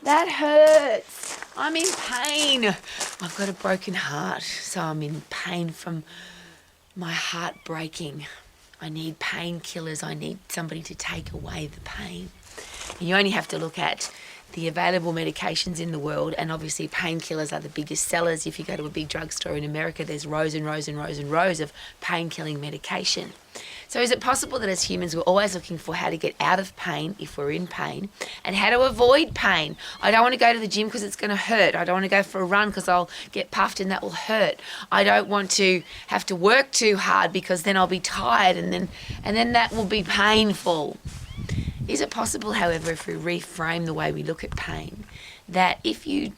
That hurts. I'm in pain. I've got a broken heart, so I'm in pain from my heart breaking. I need painkillers. I need somebody to take away the pain. And you only have to look at the available medications in the world, and obviously painkillers are the biggest sellers. If you go to a big drugstore in America, there's rows and rows and rows and rows of pain-killing medication. So is it possible that as humans we're always looking for how to get out of pain if we're in pain, and how to avoid pain? I don't want to go to the gym because it's going to hurt. I don't want to go for a run because I'll get puffed and that will hurt. I don't want to have to work too hard because then I'll be tired and then that will be painful. Is it possible, however, if we reframe the way we look at pain, that if you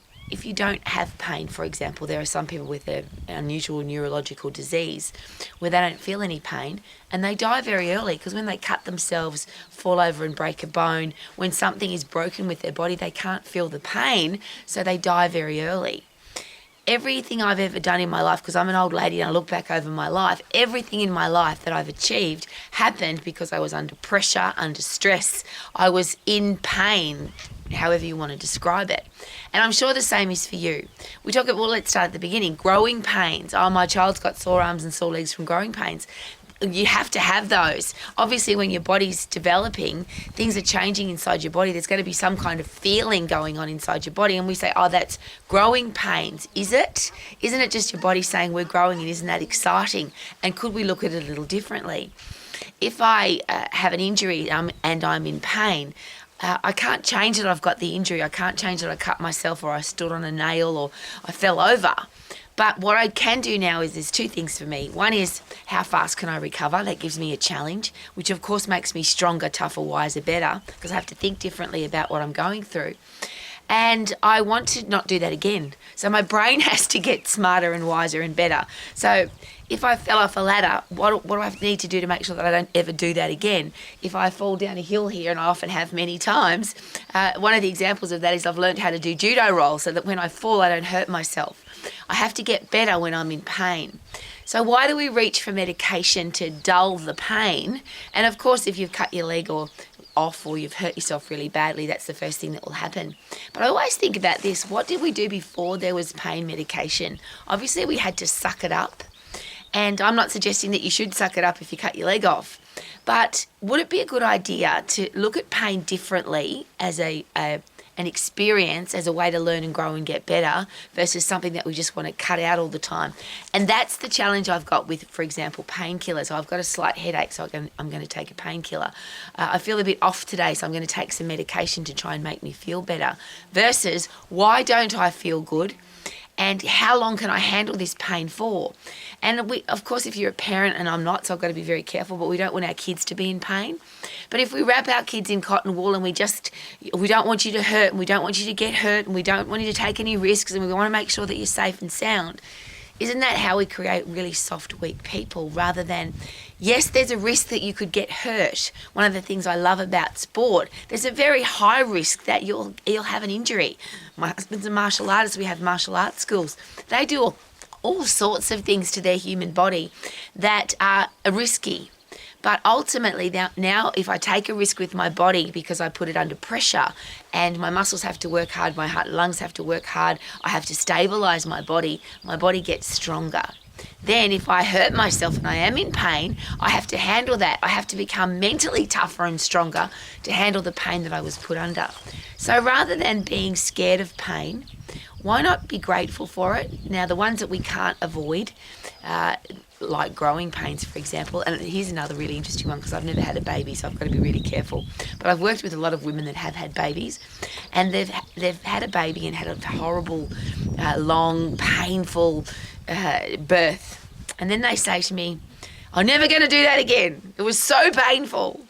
don't have pain, for example, there are some people with an unusual neurological disease where they don't feel any pain and they die very early, because when they cut themselves, fall over and break a bone, when something is broken with their body, they can't feel the pain, so they die very early. Everything I've ever done in my life, because I'm an old lady and I look back over my life, everything in my life that I've achieved happened because I was under pressure, under stress. I was in pain, however you want to describe it. And I'm sure the same is for you. Let's start at the beginning. Growing pains. Oh, my child's got sore arms and sore legs from growing pains. You have to have those. Obviously, when your body's developing, things are changing inside your body. There's going to be some kind of feeling going on inside your body. And we say, oh, that's growing pains. Is it? Isn't it just your body saying we're growing, and isn't that exciting? And could we look at it a little differently? If I have an injury and I'm in pain, I can't change that I've got the injury. I can't change that I cut myself or I stood on a nail or I fell over. But what I can do now is there's two things for me. One is how fast can I recover? That gives me a challenge, which of course makes me stronger, tougher, wiser, better, because I have to think differently about what I'm going through. And I want to not do that again. So my brain has to get smarter and wiser and better. So if I fell off a ladder, what do I need to do to make sure that I don't ever do that again? If I fall down a hill here, and I often have many times, one of the examples of that is I've learned how to do judo rolls so that when I fall, I don't hurt myself. I have to get better when I'm in pain. So why do we reach for medication to dull the pain? And of course, if you've cut your leg off or you've hurt yourself really badly, that's the first thing that will happen. But I always think about this. What did we do before there was pain medication? Obviously, we had to suck it up. And I'm not suggesting that you should suck it up if you cut your leg off. But would it be a good idea to look at pain differently as an experience, as a way to learn and grow and get better, versus something that we just want to cut out all the time? And that's the challenge I've got with, for example, painkillers. I've got a slight headache, so I'm going to take a painkiller. I feel a bit off today, so I'm going to take some medication to try and make me feel better. Versus, why don't I feel good? And how long can I handle this pain for? And of course, if you're a parent, and I'm not, so I've got to be very careful, but we don't want our kids to be in pain. But if we wrap our kids in cotton wool and we don't want you to hurt, and we don't want you to get hurt, and we don't want you to take any risks, and we want to make sure that you're safe and sound, isn't that how we create really soft, weak people, rather than, yes, there's a risk that you could get hurt. One of the things I love about sport, there's a very high risk that you'll have an injury. My husband's a martial artist. We have martial arts schools. They do all sorts of things to their human body that are risky. But ultimately, now if I take a risk with my body because I put it under pressure and my muscles have to work hard, my heart and lungs have to work hard, I have to stabilise my body gets stronger. Then if I hurt myself and I am in pain, I have to handle that. I have to become mentally tougher and stronger to handle the pain that I was put under. So rather than being scared of pain, why not be grateful for it? Now, the ones that we can't avoid, like growing pains, for example, and here's another really interesting one, because I've never had a baby, so I've got to be really careful. But I've worked with a lot of women that have had babies, and they've had a baby and had a horrible, long, painful birth. And then they say to me, I'm never going to do that again. It was so painful.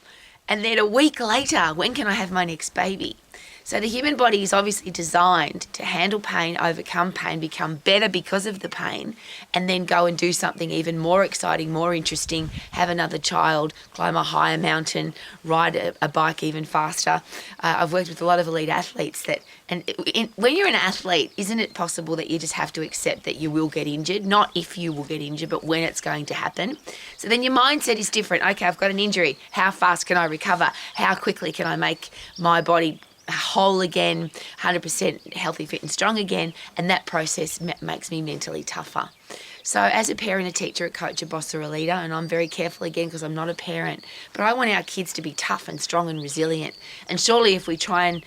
And then a week later, when can I have my next baby? So the human body is obviously designed to handle pain, overcome pain, become better because of the pain, and then go and do something even more exciting, more interesting, have another child, climb a higher mountain, ride a bike even faster. I've worked with a lot of elite athletes when you're an athlete, isn't it possible that you just have to accept that you will get injured? Not if you will get injured, but when it's going to happen. So then your mindset is different. Okay, I've got an injury. How fast can I recover? How quickly can I make my body whole again, 100% healthy, fit and strong again, and that process makes me mentally tougher. So as a parent, a teacher, a coach, a boss or a leader, and I'm very careful again because I'm not a parent, but I want our kids to be tough and strong and resilient. And surely if we try and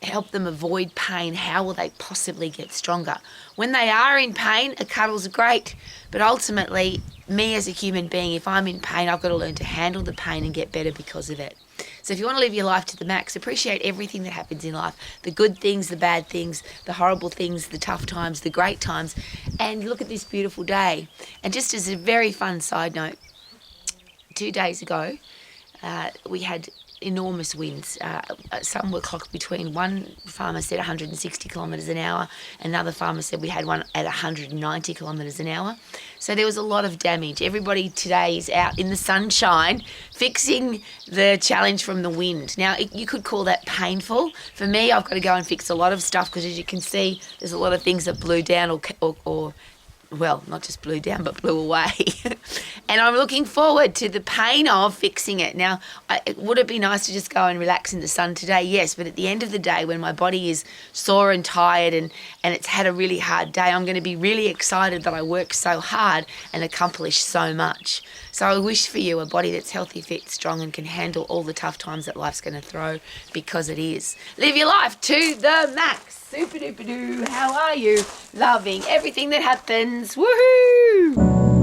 help them avoid pain, how will they possibly get stronger? When they are in pain, a cuddle's great, but ultimately, me as a human being, if I'm in pain, I've got to learn to handle the pain and get better because of it. So if you want to live your life to the max, appreciate everything that happens in life, the good things, the bad things, the horrible things, the tough times, the great times, and look at this beautiful day. And just as a very fun side note, 2 days ago, we had enormous winds. Some were clocked between, one farmer said 160 kilometres an hour, another farmer said we had one at 190 kilometres an hour. So there was a lot of damage. Everybody today is out in the sunshine fixing the challenge from the wind. Now, you could call that painful. For me, I've got to go and fix a lot of stuff because, as you can see, there's a lot of things that blew down or well, not just blew down, but blew away. And I'm looking forward to the pain of fixing it. Now, would it be nice to just go and relax in the sun today? Yes, but at the end of the day, when my body is sore and tired and it's had a really hard day, I'm going to be really excited that I worked so hard and accomplished so much. So I wish for you a body that's healthy, fit, strong, and can handle all the tough times that life's going to throw, because it is. Live your life to the max. Super duper doo. How are you? Loving everything that happens. Woohoo!